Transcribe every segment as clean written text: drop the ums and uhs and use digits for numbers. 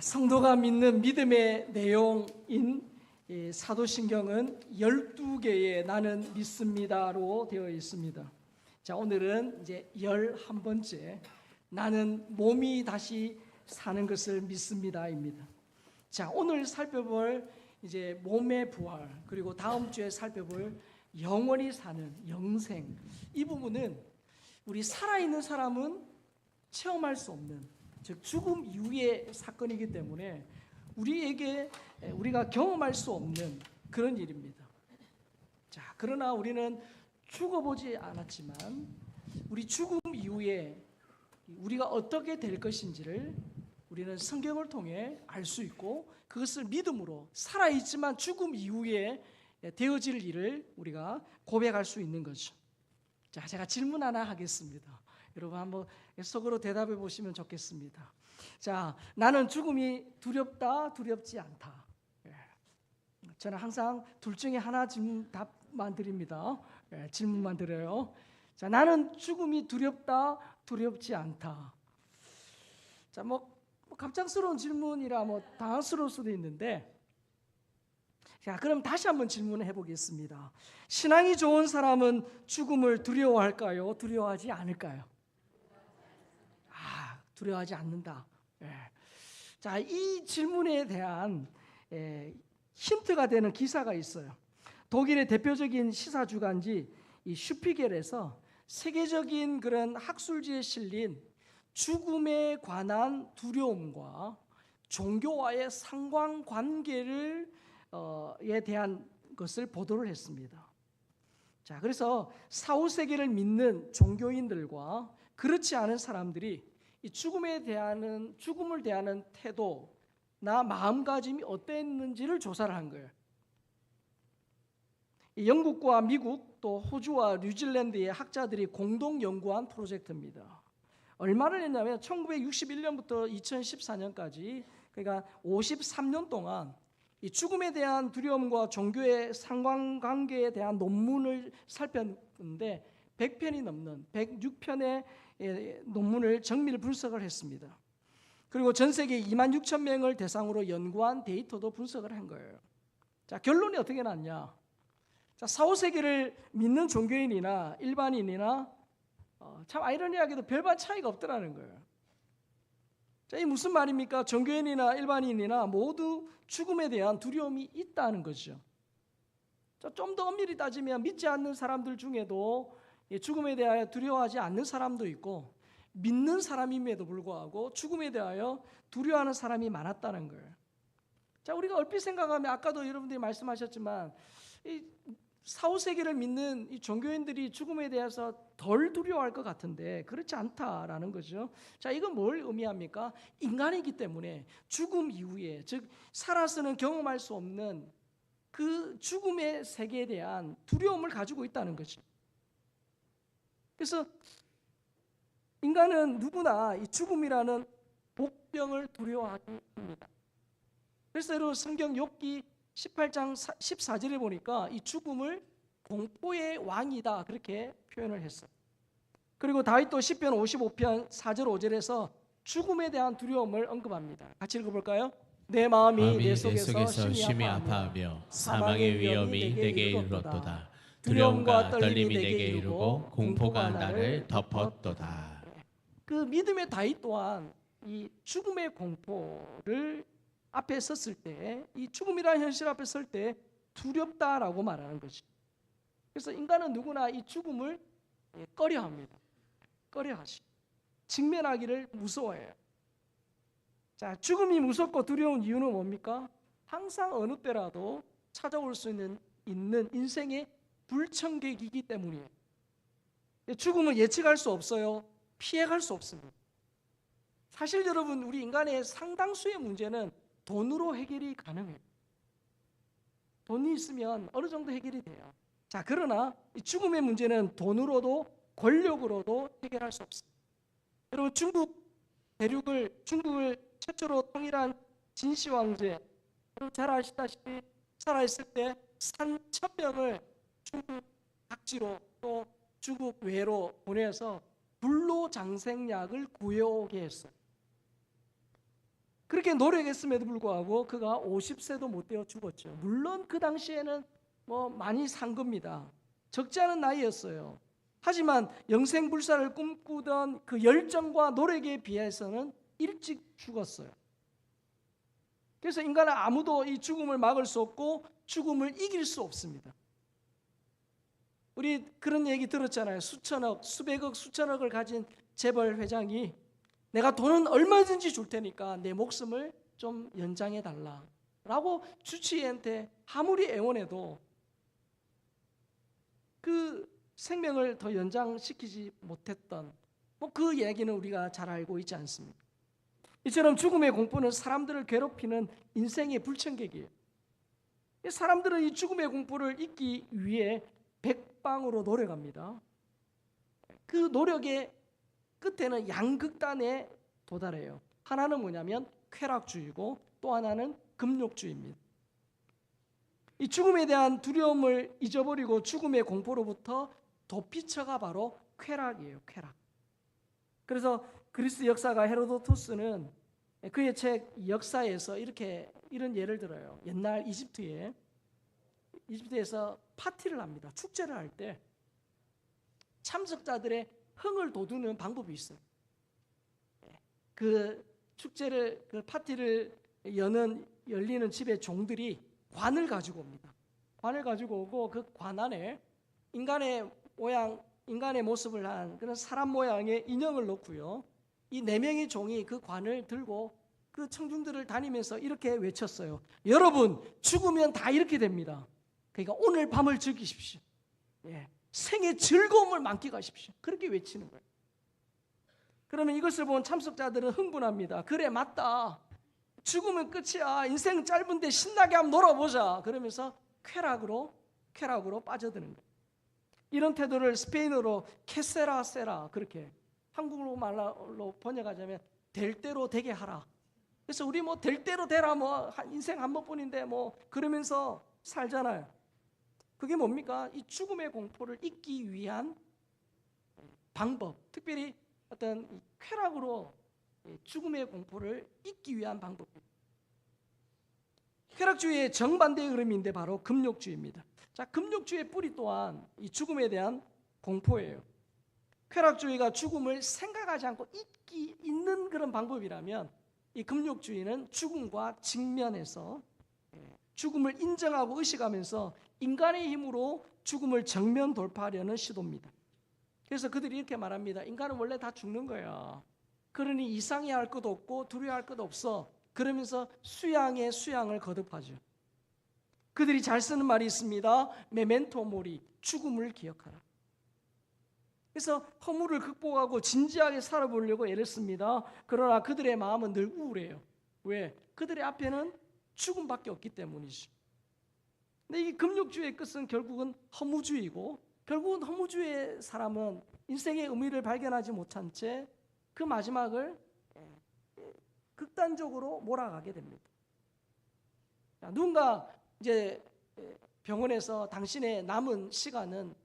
성도가 믿는 믿음의 내용인 사도신경은 12개의 나는 믿습니다로 되어 있습니다. 자, 오늘은 이제 11번째 나는 몸이 다시 사는 것을 믿습니다입니다. 자, 오늘 살펴볼 이제 몸의 부활, 그리고 다음 주에 살펴볼 영원히 사는 영생, 이 부분은 우리 살아있는 사람은 체험할 수 없는, 즉 죽음 이후의 사건이기 때문에 우리가 경험할 수 없는 그런 일입니다. 자, 그러나 우리는 죽어보지 않았지만 우리 죽음 이후에 우리가 어떻게 될 것인지를 우리는 성경을 통해 알 수 있고, 그것을 믿음으로 살아있지만 죽음 이후에 되어질 일을 우리가 고백할 수 있는 거죠. 자, 제가 질문 하나 하겠습니다. 여러분 한번 속으로 대답해 보시면 좋겠습니다. 자, 나는 죽음이 두렵다, 두렵지 않다. 저는 항상 둘 중에 하나 질문 답만 드립니다. 질문만 드려요. 자, 나는 죽음이 두렵다, 두렵지 않다. 자, 갑작스러운 질문이라 당황스러울 수도 있는데, 자, 그럼 다시 한번 질문해 보겠습니다. 신앙이 좋은 사람은 죽음을 두려워할까요? 두려워하지 않을까요? 두려워하지 않는다. 자, 이 질문에 대한 힌트가 되는 기사가 있어요. 독일의 대표적인 시사 주간지 이 슈피겔에서 세계적인 그런 학술지에 실린 죽음에 관한 두려움과 종교와의 상관관계를 에 대한 것을 보도를 했습니다. 자, 그래서 4, 5세기를 믿는 종교인들과 그렇지 않은 사람들이 이 죽음을 대하는 태도나 마음가짐이 어땠는지를 조사를 한 거예요. 영국과 미국 또 호주와 뉴질랜드의 학자들이 공동 연구한 프로젝트입니다. 얼마를 했냐면 1961년부터 2014년까지, 그러니까 53년 동안 이 죽음에 대한 두려움과 종교의 상관관계에 대한 논문을 살폈는데 100편이 넘는 106편의 논문을 정밀 분석을 했습니다. 그리고 전 세계 2만 6천 명을 대상으로 연구한 데이터도 분석을 한 거예요. 자, 결론이 어떻게 났냐? 자, 4, 5세기를 믿는 종교인이나 일반인이나 참 아이러니하게도 별반 차이가 없더라는 거예요. 자, 이 무슨 말입니까? 종교인이나 일반인이나 모두 죽음에 대한 두려움이 있다는 거죠. 좀 더 엄밀히 따지면 믿지 않는 사람들 중에도 죽음에 대하여 두려워하지 않는 사람도 있고, 믿는 사람임에도 불구하고 죽음에 대하여 두려워하는 사람이 많았다는 거예요. 자, 우리가 얼핏 생각하면 아까도 여러분들이 말씀하셨지만 이 4, 5세기를 믿는 이 종교인들이 죽음에 대해서 덜 두려워할 것 같은데 그렇지 않다라는 거죠. 자, 이건 뭘 의미합니까? 인간이기 때문에 죽음 이후에, 즉 살아서는 경험할 수 없는 그 죽음의 세계에 대한 두려움을 가지고 있다는 거죠. 그래서 인간은 누구나 이 죽음이라는 복병을 두려워하게 합니다. 그래서 여러분 성경 욥기 18장 14절에 보니까 이 죽음을 공포의 왕이다 그렇게 표현을 했어요. 그리고 다윗도 시편 55편 4절 5절에서 죽음에 대한 두려움을 언급합니다. 같이 읽어볼까요? 내 마음이 내 속에서 심히 아파하며 사망의 위험이 내게 이르렀도다. 두려움과 떨림이 내게 이르고 공포가 나를 덮었도다. 그 믿음의 다윗 또한 이 죽음의 공포를 앞에 섰을 때, 이 죽음이라는 현실 앞에 설 때 두렵다라고 말하는 거죠. 그래서 인간은 누구나 이 죽음을 꺼려합니다. 꺼려하시. 직면하기를 무서워해요. 자, 죽음이 무섭고 두려운 이유는 뭡니까? 항상 어느 때라도 찾아올 수 있는 인생의 불청객이기 때문이에요. 죽음은 예측할 수 없어요. 피해갈 수 없습니다. 사실 여러분, 우리 인간의 상당수의 문제는 돈으로 해결이 가능해요. 돈이 있으면 어느 정도 해결이 돼요. 자, 그러나 이 죽음의 문제는 돈으로도 권력으로도 해결할 수 없습니다. 여러분, 중국을 최초로 통일한 진시 황제, 잘 아시다시피 살아있을 때 3,000명을 중국 각지로 또 중국 외로 보내서 불로장생약을 구해오게 했어요. 그렇게 노력했음에도 불구하고 그가 50세도 못 되어 죽었죠. 물론 그 당시에는 뭐 많이 산 겁니다. 적지 않은 나이였어요. 하지만 영생불사를 꿈꾸던 그 열정과 노력에 비해서는 일찍 죽었어요. 그래서 인간은 아무도 이 죽음을 막을 수 없고 죽음을 이길 수 없습니다. 우리 그런 얘기 들었잖아요. 수천억, 수백억, 수천억을 가진 재벌 회장이 내가 돈은 얼마든지 줄 테니까 내 목숨을 좀 연장해 달라 라고 주치의한테 아무리 애원해도 그 생명을 더 연장시키지 못했던 뭐 그 얘기는 우리가 잘 알고 있지 않습니까? 이처럼 죽음의 공포는 사람들을 괴롭히는 인생의 불청객이에요. 사람들은 이 죽음의 공포를 잊기 위해 백방으로 노력합니다. 그 노력의 끝에는 양극단에 도달해요. 하나는 뭐냐면 쾌락주의고 또 하나는 금욕주의입니다. 이 죽음에 대한 두려움을 잊어버리고 죽음의 공포로부터 도피처가 바로 쾌락이에요. 쾌락. 그래서 그리스 역사가 헤로도토스는 그의 책 역사에서 이런 예를 들어요. 옛날 이집트에서 파티를 합니다. 축제를 할 때 참석자들의 흥을 돋우는 방법이 있어요. 그 축제를, 그 파티를 열리는 집의 종들이 관을 가지고 옵니다. 관을 가지고 오고 그 관 안에 인간의 모습을 한 그런 사람 모양의 인형을 놓고요. 이 4명의 종이 그 관을 들고 그 청중들을 다니면서 이렇게 외쳤어요. 여러분, 죽으면 다 이렇게 됩니다. 그러니까 오늘 밤을 즐기십시오. 생의 즐거움을 만끽하십시오. 그렇게 외치는 거예요. 그러면 이것을 본 참석자들은 흥분합니다. 그래, 맞다. 죽으면 끝이야. 인생 짧은데 신나게 한번 놀아보자. 그러면서 쾌락으로 빠져드는 거예요. 이런 태도를 스페인어로 케세라 세라, 그렇게 한국어 말로 번역하자면 될 대로 되게 하라. 그래서 우리 뭐 될 대로 되라, 뭐 인생 한 번뿐인데 뭐 그러면서 살잖아요. 그게 뭡니까? 이 죽음의 공포를 잊기 위한 방법, 특별히 어떤 쾌락으로 죽음의 공포를 잊기 위한 방법입니다. 쾌락주의의 정반대의 흐름인데 바로 금욕주의입니다. 자, 금욕주의의 뿌리 또한 이 죽음에 대한 공포예요. 쾌락주의가 죽음을 생각하지 않고 잊는 그런 방법이라면 이 금욕주의는 죽음과 직면해서 죽음을 인정하고 의식하면서 인간의 힘으로 죽음을 정면 돌파하려는 시도입니다. 그래서 그들이 이렇게 말합니다. 인간은 원래 다 죽는 거야. 그러니 이상해할 것도 없고 두려워할 것도 없어. 그러면서 수양의 수양을 거듭하죠. 그들이 잘 쓰는 말이 있습니다. 메멘토 모리, 죽음을 기억하라. 그래서 허물을 극복하고 진지하게 살아보려고 애를 씁니다. 그러나 그들의 마음은 늘 우울해요. 왜? 그들의 앞에는 죽음밖에 없기 때문이죠. 근데 이 금욕주의의 끝은 결국은 허무주의고, 결국은 허무주의의 사람은 인생의 의미를 발견하지 못한 채 그 마지막을 극단적으로 몰아가게 됩니다. 누군가 이제 병원에서 당신의 남은 시간은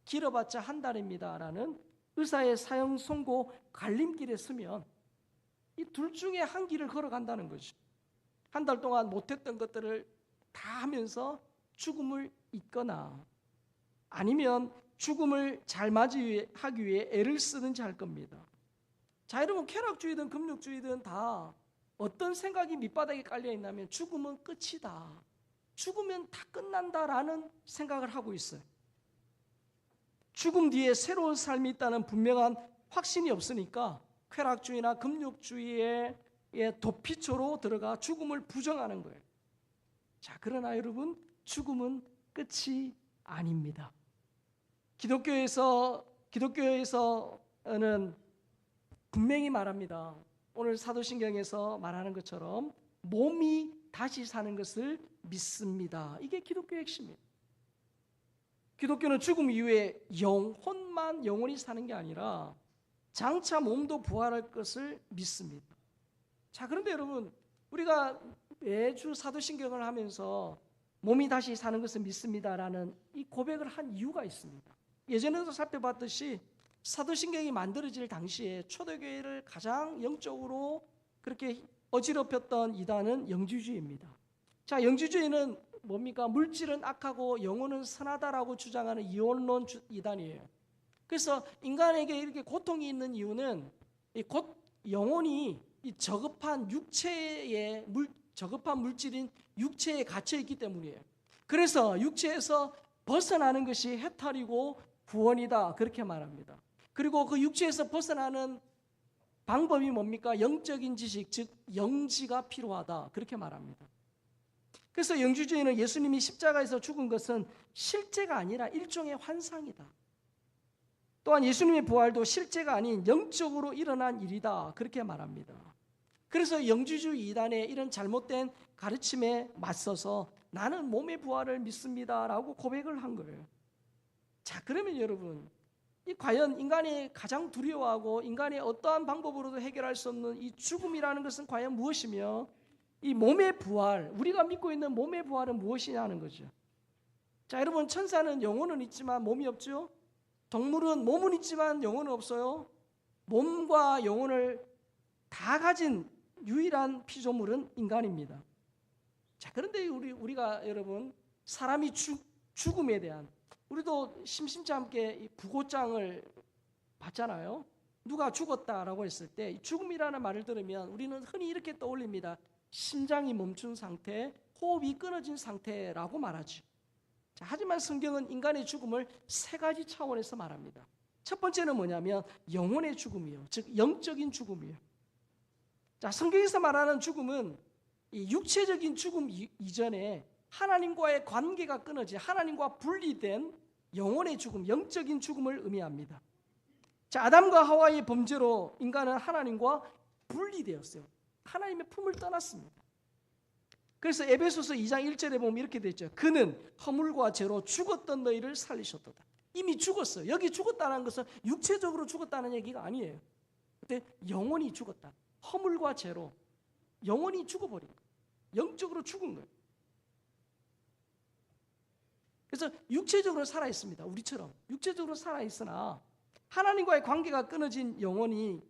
길어봤자 한 달입니다라는 의사의 사형 선고 갈림길에 서면 이 둘 중에 한 길을 걸어간다는 거죠. 한 달 동안 못했던 것들을 다 하면서 죽음을 잊거나 아니면 죽음을 잘 맞이하기 위해 애를 쓰든지 할 겁니다. 자, 여러분, 쾌락주의든 금욕주의든 다 어떤 생각이 밑바닥에 깔려있냐면 죽음은 끝이다, 죽으면 다 끝난다라는 생각을 하고 있어요. 죽음 뒤에 새로운 삶이 있다는 분명한 확신이 없으니까 쾌락주의나 금욕주의의 도피처로 들어가 죽음을 부정하는 거예요. 자, 그러나 여러분, 죽음은 끝이 아닙니다. 기독교에서는 분명히 말합니다. 오늘 사도신경에서 말하는 것처럼 몸이 다시 사는 것을 믿습니다. 이게 기독교의 핵심이에요. 기독교는 죽음 이후에 영혼만 영원히 사는 게 아니라 장차 몸도 부활할 것을 믿습니다. 자, 그런데 여러분, 우리가 매주 사도신경을 하면서 몸이 다시 사는 것을 믿습니다라는 이 고백을 한 이유가 있습니다. 예전에도 살펴봤듯이 사도신경이 만들어질 당시에 초대교회를 가장 영적으로 그렇게 어지럽혔던 이단은 영지주의입니다. 자, 영지주의는 뭡니까? 물질은 악하고 영혼은 선하다라고 주장하는 이원론 이단이에요. 그래서 인간에게 이렇게 고통이 있는 이유는 영혼이 이 저급한 물질인 육체에 갇혀 있기 때문이에요. 그래서 육체에서 벗어나는 것이 해탈이고 구원이다, 그렇게 말합니다. 그리고 그 육체에서 벗어나는 방법이 뭡니까? 영적인 지식, 즉 영지가 필요하다, 그렇게 말합니다. 그래서 영지주의는 예수님이 십자가에서 죽은 것은 실제가 아니라 일종의 환상이다. 또한 예수님의 부활도 실제가 아닌 영적으로 일어난 일이다, 그렇게 말합니다. 그래서 영지주의 이단의 이런 잘못된 가르침에 맞서서 나는 몸의 부활을 믿습니다라고 고백을 한 거예요. 자, 그러면 여러분, 과연 인간이 가장 두려워하고 인간의 어떠한 방법으로도 해결할 수 없는 이 죽음이라는 것은 과연 무엇이며, 이 몸의 부활, 우리가 믿고 있는 몸의 부활은 무엇이냐는 거죠. 자, 여러분, 천사는 영혼은 있지만 몸이 없죠. 동물은 몸은 있지만 영혼은 없어요. 몸과 영혼을 다 가진 유일한 피조물은 인간입니다. 자, 그런데 우리가 여러분, 사람이 죽음에 대한, 우리도 심심치 않게 부고장을 받잖아요. 누가 죽었다라고 했을 때 죽음이라는 말을 들으면 우리는 흔히 이렇게 떠올립니다. 심장이 멈춘 상태, 호흡이 끊어진 상태라고 말하죠. 자, 하지만 성경은 인간의 죽음을 세 가지 차원에서 말합니다. 첫 번째는 뭐냐면 영혼의 죽음이요, 즉 영적인 죽음이요. 자, 성경에서 말하는 죽음은 이 육체적인 죽음 이전에 하나님과의 관계가 끊어진, 하나님과 분리된 영혼의 죽음, 영적인 죽음을 의미합니다. 자, 아담과 하와의 범죄로 인간은 하나님과 분리되었어요. 하나님의 품을 떠났습니다. 그래서 에베소서 2장 1절에 보면 이렇게 되어 있죠. 그는 허물과 죄로 죽었던 너희를 살리셨도다. 이미 죽었어요. 여기 죽었다는 것은 육체적으로 죽었다는 얘기가 아니에요. 근데 영혼이 죽었다. 허물과 죄로 영혼이 죽어버린 거예요. 영적으로 죽은 거예요. 그래서 육체적으로 살아있습니다. 우리처럼 육체적으로 살아있으나 하나님과의 관계가 끊어진 영혼이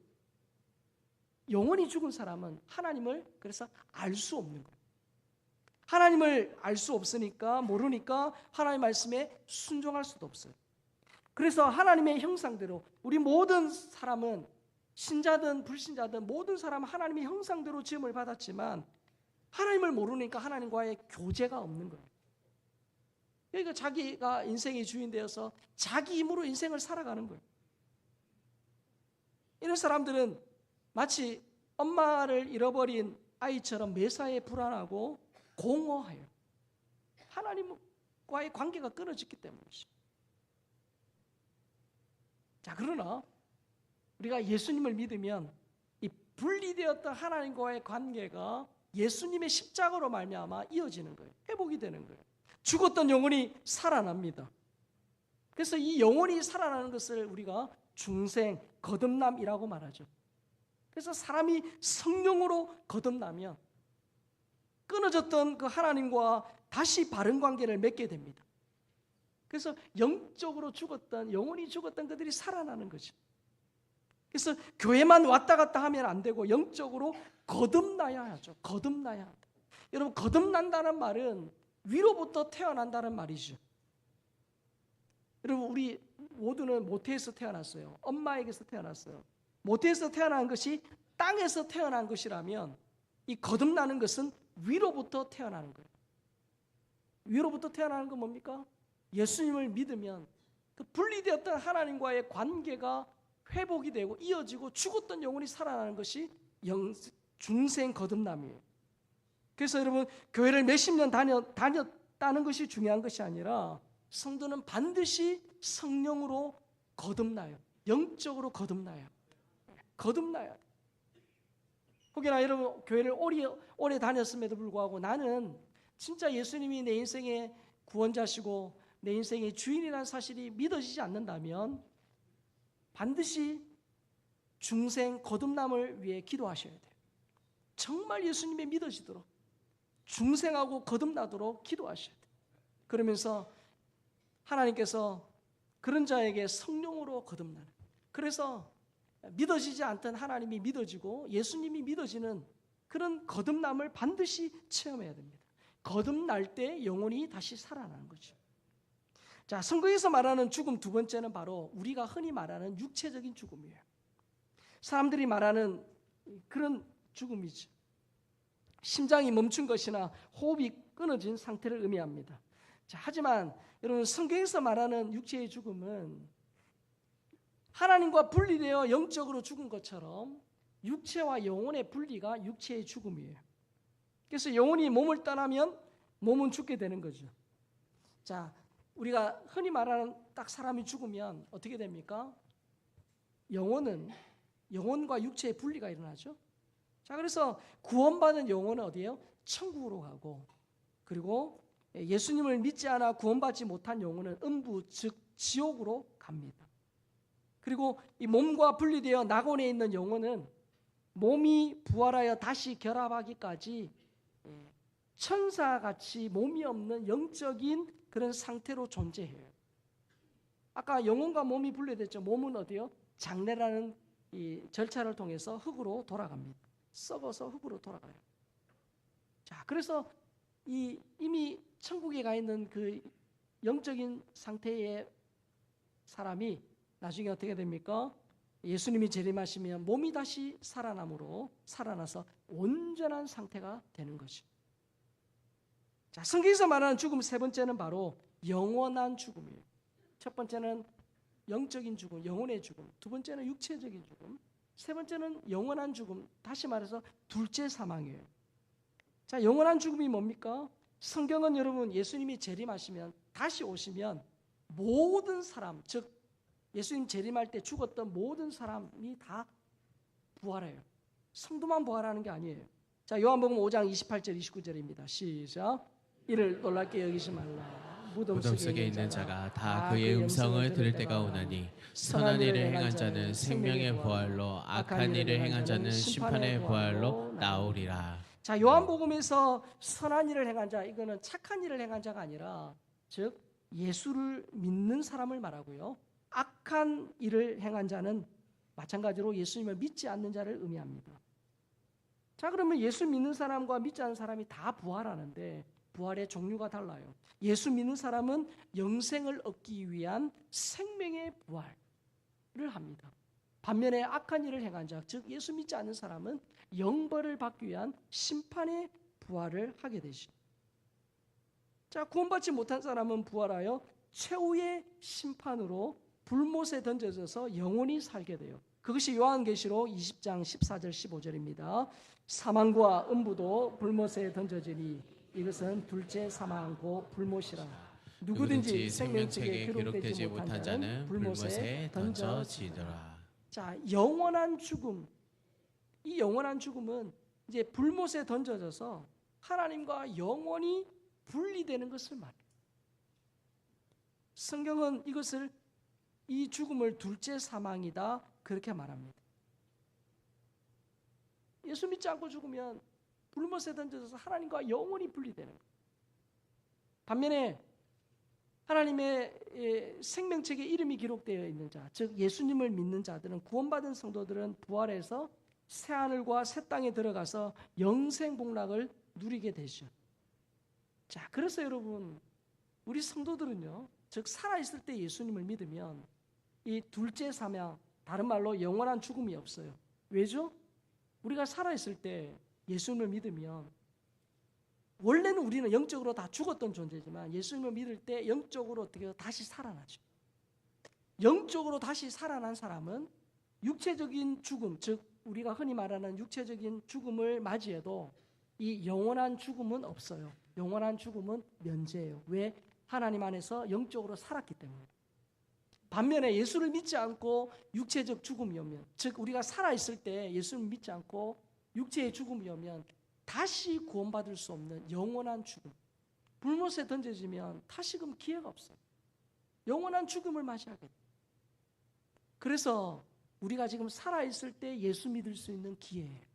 죽은 사람은 하나님을 그래서 알 수 없는 거예요. 하나님을 알 수 없으니까, 모르니까 하나님 말씀에 순종할 수도 없어요. 그래서 하나님의 형상대로 우리 모든 사람은, 신자든 불신자든 모든 사람은 하나님의 형상대로 지음을 받았지만 하나님을 모르니까 하나님과의 교제가 없는 거예요. 그러니까 자기가 인생의 주인 되어서 자기 힘으로 인생을 살아가는 거예요. 이런 사람들은 마치 엄마를 잃어버린 아이처럼 매사에 불안하고 공허해요. 하나님과의 관계가 끊어졌기 때문이죠. 자, 그러나 우리가 예수님을 믿으면 이 분리되었던 하나님과의 관계가 예수님의 십자가로 말미암아 이어지는 거예요. 회복이 되는 거예요. 죽었던 영혼이 살아납니다. 그래서 이 영혼이 살아나는 것을 우리가 중생, 거듭남이라고 말하죠. 그래서 사람이 성령으로 거듭나면 끊어졌던 그 하나님과 다시 바른 관계를 맺게 됩니다. 그래서 영적으로 죽었던, 영혼이 죽었던 그들이 살아나는 거죠. 그래서 교회만 왔다 갔다 하면 안 되고 영적으로 거듭나야 하죠. 거듭나야 한다. 여러분, 거듭난다는 말은 위로부터 태어난다는 말이죠. 여러분, 우리 모두는 모태에서 태어났어요. 엄마에게서 태어났어요. 모태에서 태어난 것이 땅에서 태어난 것이라면 이 거듭나는 것은 위로부터 태어나는 거예요. 위로부터 태어나는 건 뭡니까? 예수님을 믿으면 그 분리되었던 하나님과의 관계가 회복이 되고 이어지고 죽었던 영혼이 살아나는 것이 중생 거듭남이에요. 그래서 여러분, 교회를 몇십 년 다녔다는 것이 중요한 것이 아니라 성도는 반드시 성령으로 거듭나요. 영적으로 거듭나요. 거듭나요. 혹여나 여러분 교회를 오래 다녔음에도 불구하고 나는 진짜 예수님이 내 인생의 구원자시고 내 인생의 주인이라는 사실이 믿어지지 않는다면 반드시 중생 거듭남을 위해 기도하셔야 돼요. 정말 예수님이 믿어지도록 중생하고 거듭나도록 기도하셔야 돼요. 그러면서 하나님께서 그런 자에게 성령으로 거듭나는, 그래서 믿어지지 않던 하나님이 믿어지고 예수님이 믿어지는 그런 거듭남을 반드시 체험해야 됩니다. 거듭날 때 영혼이 다시 살아나는 거죠. 자, 성경에서 말하는 죽음 두 번째는 바로 우리가 흔히 말하는 육체적인 죽음이에요. 사람들이 말하는 그런 죽음이죠. 심장이 멈춘 것이나 호흡이 끊어진 상태를 의미합니다. 자, 하지만 여러분, 성경에서 말하는 육체의 죽음은 하나님과 분리되어 영적으로 죽은 것처럼 육체와 영혼의 분리가 육체의 죽음이에요. 그래서 영혼이 몸을 떠나면 몸은 죽게 되는 거죠. 자, 우리가 흔히 말하는 딱 사람이 죽으면 어떻게 됩니까? 영혼과 육체의 분리가 일어나죠. 자, 그래서 구원받은 영혼은 어디예요? 천국으로 가고, 그리고 예수님을 믿지 않아 구원받지 못한 영혼은 음부, 즉 지옥으로 갑니다. 그리고 이 몸과 분리되어 낙원에 있는 영혼은 몸이 부활하여 다시 결합하기까지 천사같이 몸이 없는 영적인 그런 상태로 존재해요. 아까 영혼과 몸이 분리됐죠. 몸은 어디요? 장례라는 이 절차를 통해서 흙으로 돌아갑니다. 썩어서 흙으로 돌아가요. 자, 그래서 이미 천국에 가 있는 그 영적인 상태의 사람이 나중에 어떻게 됩니까? 예수님이 재림하시면 몸이 다시 살아나서 온전한 상태가 되는 것이죠. 자, 성경에서 말하는 죽음 세 번째는 바로 영원한 죽음이에요. 첫 번째는 영적인 죽음, 영혼의 죽음. 두 번째는 육체적인 죽음. 세 번째는 영원한 죽음. 다시 말해서 둘째 사망이에요. 자, 영원한 죽음이 뭡니까? 성경은 여러분, 예수님이 재림하시면, 다시 오시면 모든 사람, 즉 예수님 재림할 때 죽었던 모든 사람이 다 부활해요. 성도만 부활하는 게 아니에요. 자, 요한복음 5장 28절 29절입니다. 시작. 이를 놀랍게 여기지 말라. 무덤 속에 있는 자가 다 그의 음성을 들을 때가 오나니 선한 일을 행한 자는 생명의 부활로 악한 일을 행한 자는 심판의 부활로 나오리라. 자, 요한복음에서 선한 일을 행한 자, 이거는 착한 일을 행한 자가 아니라 즉 예수를 믿는 사람을 말하고요. 악한 일을 행한 자는 마찬가지로 예수님을 믿지 않는 자를 의미합니다. 자, 그러면 예수 믿는 사람과 믿지 않는 사람이 다 부활하는데 부활의 종류가 달라요. 예수 믿는 사람은 영생을 얻기 위한 생명의 부활을 합니다. 반면에 악한 일을 행한 자, 즉 예수 믿지 않는 사람은 영벌을 받기 위한 심판의 부활을 하게 되죠. 자, 구원받지 못한 사람은 부활하여 최후의 심판으로 불못에 던져져서 영원히 살게 돼요. 그것이 요한계시록 20장 14절 15절입니다. 사망과 음부도 불못에 던져지니 이것은 둘째 사망고 불못이라. 누구든지 생명책에 기록되지 못한 자는 불못에 던져지더라. 자, 영원한 죽음. 이 영원한 죽음은 이제 불못에 던져져서 하나님과 영원히 분리되는 것을 말해요. 성경은 이 죽음을 둘째 사망이다 그렇게 말합니다. 예수 믿지 않고 죽으면 불못에 던져져서 하나님과 영원히 분리되는 거예요. 반면에 하나님의 생명책에 이름이 기록되어 있는 자, 즉 예수님을 믿는 자들은, 구원받은 성도들은 부활해서 새하늘과 새 땅에 들어가서 영생복락을 누리게 되죠. 자, 그래서 여러분, 우리 성도들은요, 즉 살아있을 때 예수님을 믿으면 이 둘째 사명, 다른 말로 영원한 죽음이 없어요. 왜죠? 우리가 살아있을 때 예수님을 믿으면, 원래는 우리는 영적으로 다 죽었던 존재지만 예수님을 믿을 때 영적으로 어떻게 다시 살아나죠. 영적으로 다시 살아난 사람은 육체적인 죽음, 즉 우리가 흔히 말하는 육체적인 죽음을 맞이해도 이 영원한 죽음은 없어요. 영원한 죽음은 면제예요. 왜? 하나님 안에서 영적으로 살았기 때문에. 반면에 예수를 믿지 않고 육체적 죽음이 오면, 즉 우리가 살아있을 때 예수를 믿지 않고 육체의 죽음이 오면 다시 구원받을 수 없는 영원한 죽음, 불못에 던져지면 다시금 기회가 없어요. 영원한 죽음을 맞이하게 돼요. 그래서 우리가 지금 살아있을 때 예수 믿을 수 있는 기회예요.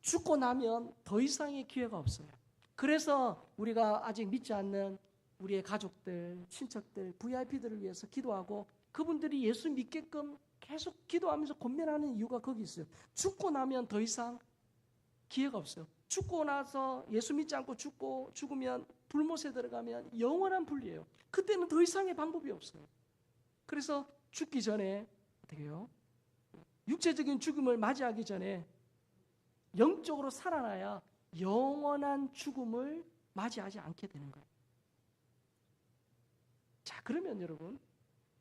죽고 나면 더 이상의 기회가 없어요. 그래서 우리가 아직 믿지 않는 우리의 가족들, 친척들, VIP들을 위해서 기도하고 그분들이 예수 믿게끔 계속 기도하면서 권면하는 이유가 거기 있어요. 죽고 나면 더 이상 기회가 없어요. 죽고 나서 예수 믿지 않고 죽으면 불못에 들어가면 영원한 분리예요. 그때는 더 이상의 방법이 없어요. 그래서 죽기 전에 어떻게 해요? 육체적인 죽음을 맞이하기 전에 영적으로 살아나야 영원한 죽음을 맞이하지 않게 되는 거예요. 자, 그러면 여러분,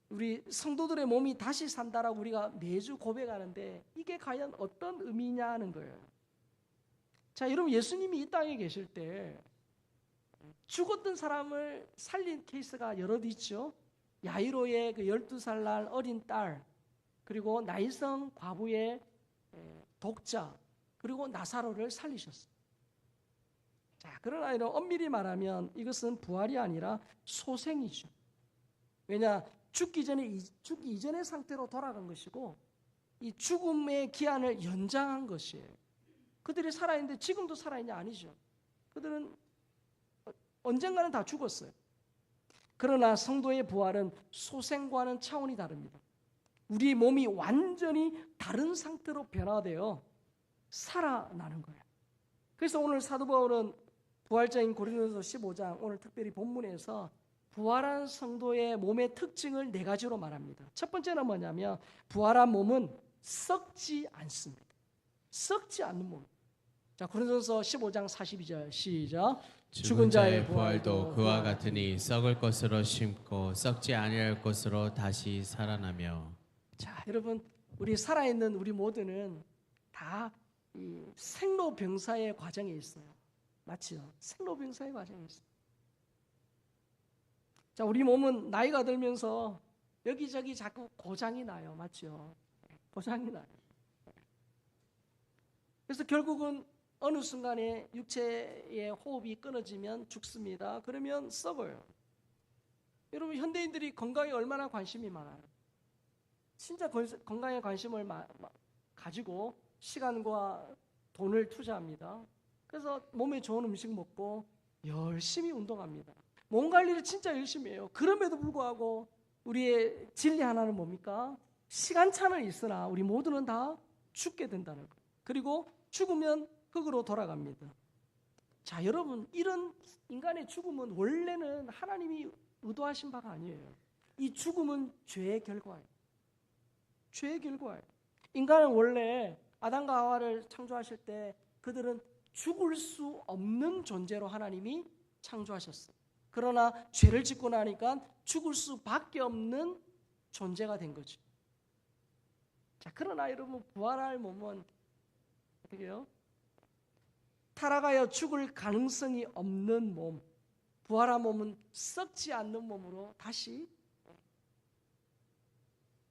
우리 성도들의 몸이 다시 산다라고 우리가 매주 고백하는데 이게 과연 어떤 의미냐 하는 거예요. 자, 여러분, 예수님이 이 땅에 계실 때 죽었던 사람을 살린 케이스가 여럿 있죠. 야이로의 그 12살 날 어린 딸, 그리고 나이성 과부의 독자, 그리고 나사로를 살리셨어요. 자, 그러나 이런 엄밀히 말하면 이것은 부활이 아니라 소생이죠. 왜냐, 죽기 이전의 상태로 돌아간 것이고 이 죽음의 기한을 연장한 것이에요. 그들이 살아있는데 지금도 살아있냐? 아니죠. 그들은 언젠가는 다 죽었어요. 그러나 성도의 부활은 소생과는 차원이 다릅니다. 우리 몸이 완전히 다른 상태로 변화되어 살아나는 거예요. 그래서 오늘 사도 바울은 부활자인 고린도서 15장 오늘 특별히 본문에서 부활한 성도의 몸의 특징을 4가지로 말합니다. 첫 번째는 뭐냐면 부활한 몸은 썩지 않습니다. 썩지 않는 몸. 자, 고린도서 15장 42절 시작. 죽은 자의 부활도 그와 같으니 썩을 것으로 심고 썩지 아니할 것으로 다시 살아나며. 자, 여러분, 우리 살아있는 우리 모두는 다 이 생로병사의 과정에 있어요. 맞죠? 생로병사의 과정에 있어요. 자, 우리 몸은 나이가 들면서 여기저기 자꾸 고장이 나요. 맞죠? 고장이 나요. 그래서 결국은 어느 순간에 육체의 호흡이 끊어지면 죽습니다. 그러면 썩어요. 여러분, 현대인들이 건강에 얼마나 관심이 많아요. 진짜 건강에 관심을 가지고 시간과 돈을 투자합니다. 그래서 몸에 좋은 음식 먹고 열심히 운동합니다. 몸 관리를 진짜 열심히 해요. 그럼에도 불구하고 우리의 진리 하나는 뭡니까? 시간차는 있으나 우리 모두는 다 죽게 된다는 거예요. 그리고 죽으면 흙으로 돌아갑니다. 자, 여러분, 이런 인간의 죽음은 원래는 하나님이 의도하신 바가 아니에요. 이 죽음은 죄의 결과예요. 죄의 결과예요. 인간은 원래 아담과 하와를 창조하실 때 그들은 죽을 수 없는 존재로 하나님이 창조하셨어요. 그러나 죄를 짓고 나니까 죽을 수밖에 없는 존재가 된 거죠. 자, 그러나 여러분, 부활할 몸은 어떻게 해요? 타락하여 죽을 가능성이 없는 몸, 부활한 몸은 썩지 않는 몸으로 다시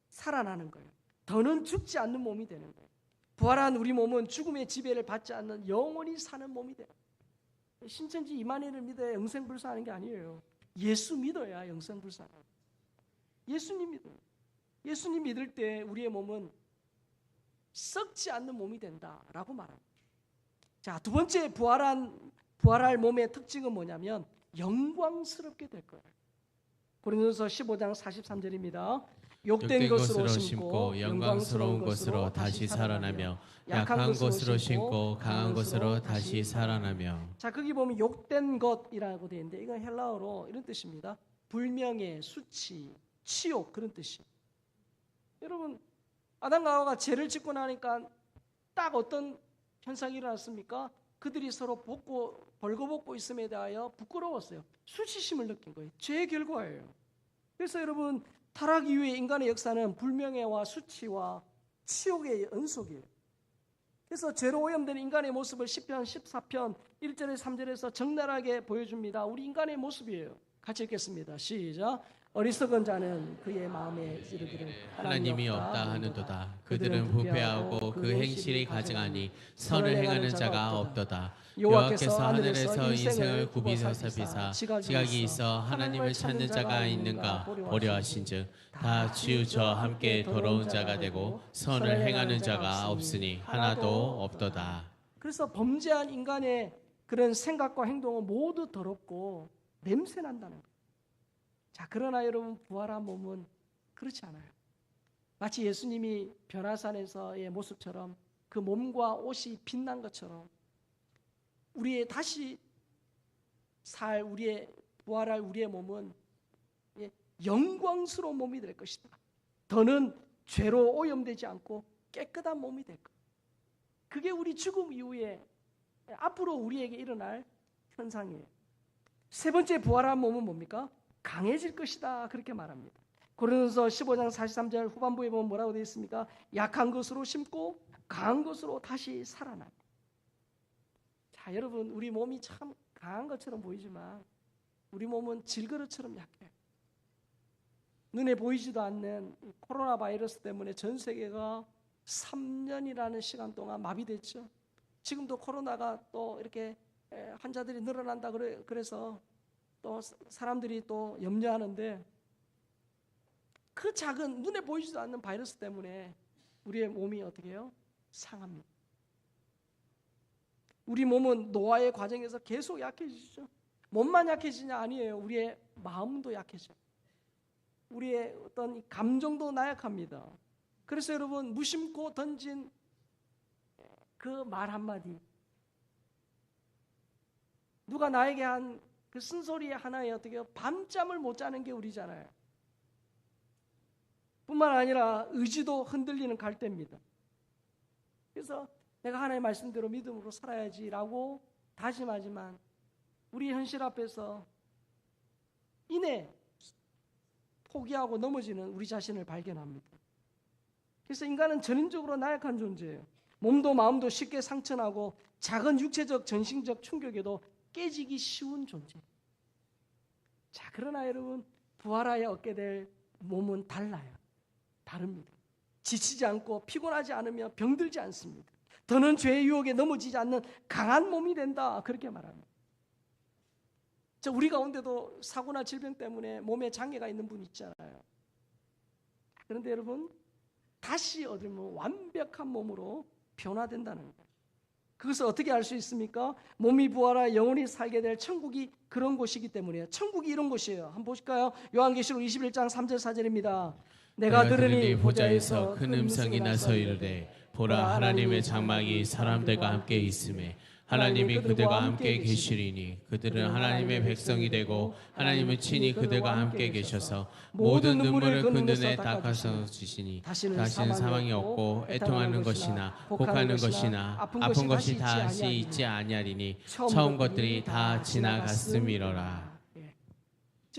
살아나는 거예요. 더는 죽지 않는 몸이 되는 거예요. 부활한 우리 몸은 죽음의 지배를 받지 않는 영원히 사는 몸이 돼요. 신천지 이만희를 믿어야 영생불사하는 게 아니에요. 예수 믿어야 영생불사. 예수님 믿어요. 예수님 믿을 때 우리의 몸은 썩지 않는 몸이 된다라고 말합니다. 자, 두 번째 부활할 몸의 특징은 뭐냐면 영광스럽게 될 거예요. 고린도서 15장 43절입니다. 욕된 것으로 심고 영광스러운 것으로 다시 살아나며 약한 것으로 심고 강한 것으로 다시 살아나며. 자, 거기 보면 욕된 것이라고 되어 있는데 이건 헬라어로 이런 뜻입니다. 불명예, 수치, 치욕, 그런 뜻이에요. 여러분, 아담과 하와가 죄를 짓고 나니까 딱 어떤 현상이 일어났습니까? 그들이 서로 벌거벗고 있음에 대하여 부끄러웠어요. 수치심을 느낀 거예요. 죄의 결과예요. 그래서 여러분, 타락 이후의 인간의 역사는 불명예와 수치와 치욕의 연속이에요. 그래서 죄로 오염된 인간의 모습을 시편 14편 1절에 3절에서 적나라하게 보여줍니다. 우리 인간의 모습이에요. 같이 읽겠습니다. 시작. 어리석은 자는 그의 마음에 이르기를 하나님이 없다 하는도다. 그들은 부패하고 그 행실이 가증하니 선을 행하는 자가 없도다. 여호와께서 하늘에서 인생을 굽이사비사 지각이 있어 하나님을 찾는 자가 있는가 보려 하신즉 다 치우쳐 함께 더러운 자가 되고 선을 행하는 자가 없으니 하나도 없도다. 그래서 범죄한 인간의 그런 생각과 행동은 모두 더럽고 냄새 난다는 거예요. 자, 그러나 여러분, 부활한 몸은 그렇지 않아요. 마치 예수님이 변화산에서의 모습처럼 그 몸과 옷이 빛난 것처럼 우리의 다시 살 우리의 부활할 우리의 몸은 영광스러운 몸이 될 것이다. 더는 죄로 오염되지 않고 깨끗한 몸이 될 것이다. 그게 우리 죽음 이후에 앞으로 우리에게 일어날 현상이에요. 세 번째 부활한 몸은 뭡니까? 강해질 것이다. 그렇게 말합니다. 고린도서 15장 43절 후반부에 보면 뭐라고 되어 있습니까? 약한 것으로 심고 강한 것으로 다시 살아난다. 자, 여러분, 우리 몸이 참 강한 것처럼 보이지만 우리 몸은 질그릇처럼 약해요. 눈에 보이지도 않는 코로나 바이러스 때문에 전 세계가 3년이라는 시간 동안 마비됐죠. 지금도 코로나가 또 이렇게 환자들이 늘어난다 그래서 또 사람들이 또 염려하는데, 그 작은 눈에 보이지도 않는 바이러스 때문에 우리의 몸이 어떻게 해요? 상합니다. 우리 몸은 노화의 과정에서 계속 약해지죠. 몸만 약해지냐? 아니에요. 우리의 마음도 약해져요. 우리의 어떤 감정도 나약합니다. 그래서 여러분, 무심코 던진 그 말 한마디, 누가 나에게 한 그 쓴소리 하나에 어떻게 밤잠을 못 자는 게 우리잖아요. 뿐만 아니라 의지도 흔들리는 갈대입니다. 그래서 내가 하나님의 말씀대로 믿음으로 살아야지라고 다짐하지만 우리 현실 앞에서 이내 포기하고 넘어지는 우리 자신을 발견합니다. 그래서 인간은 전인적으로 나약한 존재예요. 몸도 마음도 쉽게 상처나고 작은 육체적 정신적 충격에도 깨지기 쉬운 존재. 자, 그러나 여러분, 부활하여 얻게 될 몸은 달라요. 다릅니다. 지치지 않고 피곤하지 않으며 병들지 않습니다. 더는 죄의 유혹에 넘어지지 않는 강한 몸이 된다. 그렇게 말합니다. 우리 가운데도 사고나 질병 때문에 몸에 장애가 있는 분 있잖아요. 그런데 여러분, 다시 얻으면 완벽한 몸으로 변화된다는 거예요. 그것을 어떻게 알 수 있습니까? 몸이 부활하여 영원히 살게 될 천국이 그런 곳이기 때문이에요. 천국이 이런 곳이에요. 한번 보실까요? 요한계시록 21장 3절 4절입니다. 내가 들으니 보좌에서 큰 음성이 나서 이르되 보라, 하나님의 장막이 사람들과 함께 있음에 하나님이 그들과 함께 계시리니 그들은 하나님의 백성이 되고 하나님은 친히 그들과 함께 계셔서 모든 눈물을 그 눈에 닦아서 주시니 다시는 사망이 없고 애통하는 것이나 곡하는 것이나 아픈 것이 다시 있지 아니하리니 처음 것들이 다 지나갔음이로라.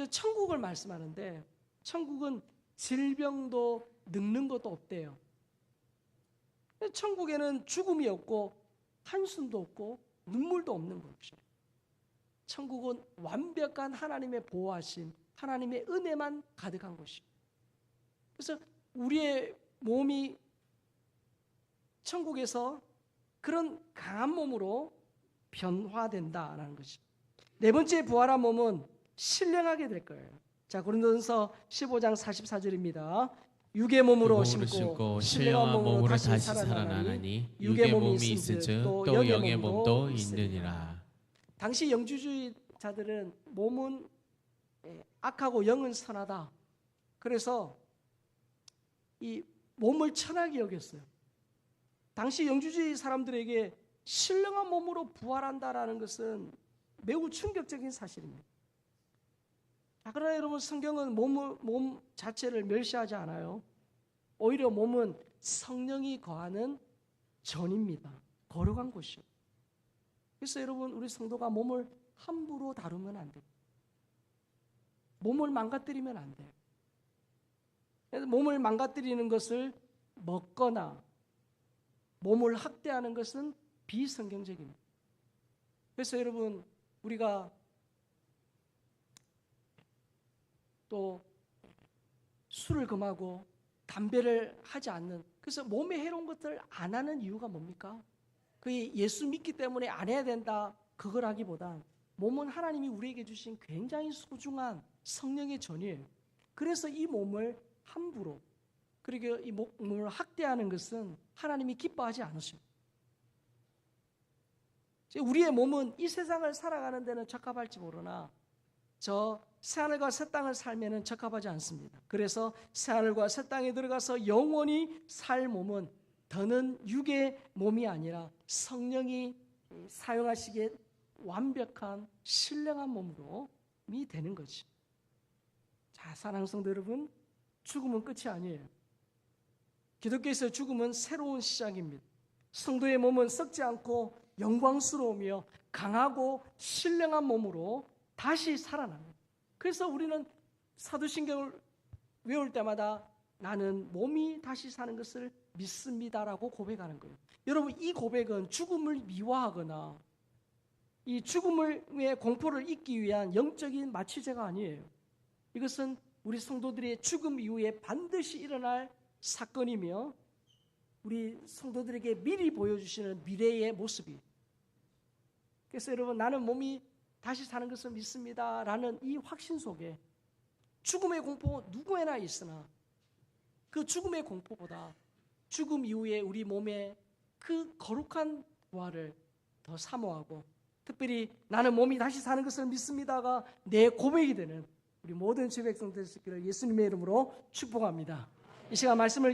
천국을 말씀하는데, 천국은 질병도 늙는 것도 없대요. 천국에는 죽음이 없고 한숨도 없고 눈물도 없는 것이죠. 천국은 완벽한 하나님의 보호하심, 하나님의 은혜만 가득한 것이죠. 그래서 우리의 몸이 천국에서 그런 강한 몸으로 변화된다라는 것이죠. 네 번째 부활한 몸은 신령하게 될 거예요. 자, 고린도전서 15장 44절입니다. 육의 몸으로 심고 신령한 몸으로 다시 살아나니 육의 몸이 있은즉 또 영의 몸도 있느니라. 당시 영주주의자들은 몸은 악하고 영은 선하다. 그래서 이 몸을 천하게 여겼어요. 당시 영주주의 사람들에게 신령한 몸으로 부활한다라는 것은 매우 충격적인 사실입니다. 그러나 여러분, 성경은 몸 자체를 멸시하지 않아요. 오히려 몸은 성령이 거하는 전입니다. 거룩한 곳이요. 그래서 여러분, 우리 성도가 몸을 함부로 다루면 안 돼요. 몸을 망가뜨리면 안 돼요. 몸을 망가뜨리는 것을 먹거나 몸을 학대하는 것은 비성경적입니다. 그래서 여러분, 우리가 또 술을 금하고 담배를 하지 않는, 그래서 몸에 해로운 것들 안 하는 이유가 뭡니까? 그게 예수 믿기 때문에 안 해야 된다, 그걸 하기보단 몸은 하나님이 우리에게 주신 굉장히 소중한 성령의 전이에요. 그래서 이 몸을 함부로, 그리고 이 몸을 학대하는 것은 하나님이 기뻐하지 않으셔요. 우리의 몸은 이 세상을 살아가는 데는 적합할지 모르나 저 새하늘과 새 땅을 살면은 적합하지 않습니다. 그래서 새하늘과 새 땅에 들어가서 영원히 살 몸은 더는 육의 몸이 아니라 성령이 사용하시기에 완벽한 신령한 몸으로이 되는 거지. 자, 사랑하는 성도 여러분, 죽음은 끝이 아니에요. 기독교에서 죽음은 새로운 시작입니다. 성도의 몸은 썩지 않고 영광스러우며 강하고 신령한 몸으로 다시 살아납니다. 그래서 우리는 사도신경을 외울 때마다 나는 몸이 다시 사는 것을 믿습니다라고 고백하는 거예요. 여러분, 이 고백은 죽음을 미화하거나 이 죽음의 공포를 잊기 위한 영적인 마취제가 아니에요. 이것은 우리 성도들의 죽음 이후에 반드시 일어날 사건이며 우리 성도들에게 미리 보여주시는 미래의 모습이. 그래서 여러분, 나는 몸이 다시 사는 것을 믿습니다 라는 이 확신 속에 죽음의 공포 누구에나 있으나 그 죽음의 공포보다 죽음 이후에 우리 몸의 그 거룩한 부활을 더 사모하고, 특별히 나는 몸이 다시 사는 것을 믿습니다가 내 고백이 되는 우리 모든 주 백성 되시기를 예수님의 이름으로 축복합니다. 이 시간 말씀을